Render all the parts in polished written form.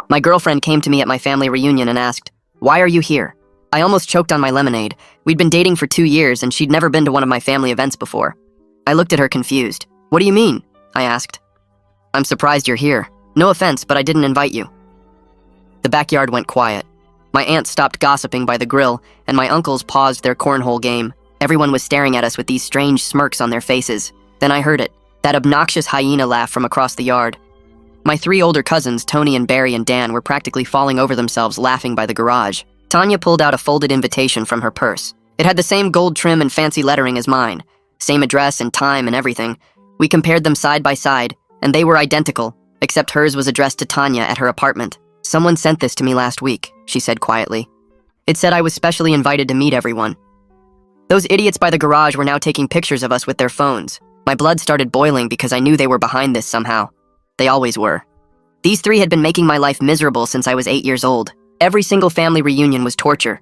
My girlfriend came to me at my family reunion and asked, "Why are you here?" I almost choked on my lemonade. We'd been dating for 2 years and she'd never been to one of my family events before. I looked at her confused. "What do you mean?" I asked. "I'm surprised you're here. No offense, but I didn't invite you." The backyard went quiet. My aunt stopped gossiping by the grill, and my uncles paused their cornhole game. Everyone was staring at us with these strange smirks on their faces. Then I heard it, that obnoxious hyena laugh from across the yard. My 3 older cousins, Tony and Barry and Dan, were practically falling over themselves laughing by the garage. Tanya pulled out a folded invitation from her purse. It had the same gold trim and fancy lettering as mine, same address and time and everything. We compared them side by side, and they were identical, except hers was addressed to Tanya at her apartment. "Someone sent this to me last week," she said quietly. "It said I was specially invited to meet everyone." Those idiots by the garage were now taking pictures of us with their phones. My blood started boiling because I knew they were behind this somehow. They always were. These 3 had been making my life miserable since I was 8 years old. Every single family reunion was torture.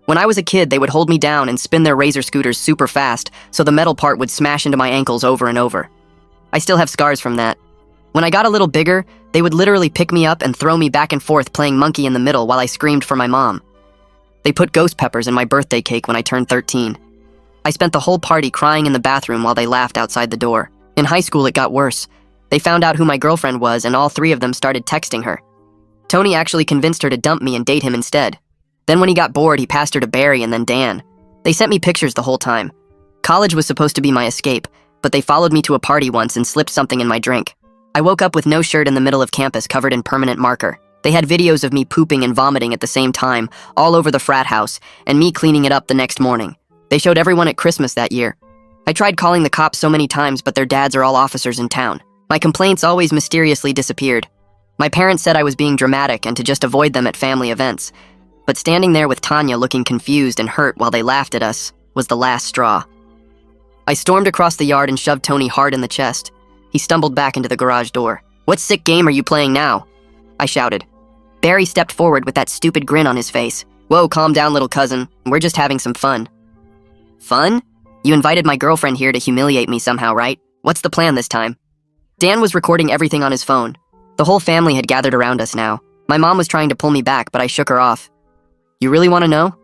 When I was a kid, they would hold me down and spin their razor scooters super fast so the metal part would smash into my ankles over and over. I still have scars from that. When I got a little bigger, they would literally pick me up and throw me back and forth playing monkey in the middle while I screamed for my mom. They put ghost peppers in my birthday cake when I turned 13. I spent the whole party crying in the bathroom while they laughed outside the door. In high school, it got worse. They found out who my girlfriend was and all 3 of them started texting her. Tony actually convinced her to dump me and date him instead. Then when he got bored, he passed her to Barry and then Dan. They sent me pictures the whole time. College was supposed to be my escape, but they followed me to a party once and slipped something in my drink. I woke up with no shirt in the middle of campus covered in permanent marker. They had videos of me pooping and vomiting at the same time, all over the frat house, and me cleaning it up the next morning. They showed everyone at Christmas that year. I tried calling the cops so many times, but their dads are all officers in town. My complaints always mysteriously disappeared. My parents said I was being dramatic and to just avoid them at family events, but standing there with Tanya looking confused and hurt while they laughed at us was the last straw. I stormed across the yard and shoved Tony hard in the chest. He stumbled back into the garage door. "What sick game are you playing now?" I shouted. Barry stepped forward with that stupid grin on his face. "Whoa, calm down, little cousin. We're just having some fun." "Fun? You invited my girlfriend here to humiliate me somehow, right? What's the plan this time?" Dan was recording everything on his phone. The whole family had gathered around us now. My mom was trying to pull me back, but I shook her off. "You really want to know?"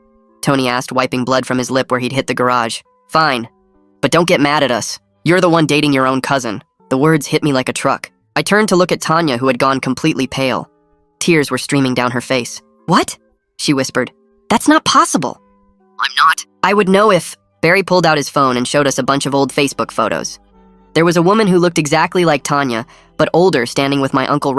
Tony asked, wiping blood from his lip where he'd hit the garage. "Fine. But don't get mad at us. You're the one dating your own cousin." The words hit me like a truck. I turned to look at Tanya, who had gone completely pale. Tears were streaming down her face. "What?" she whispered. "That's not possible." "I'm not." "I would know if..." Barry pulled out his phone and showed us a bunch of old Facebook photos. There was a woman who looked exactly like Tanya, but older, standing with my uncle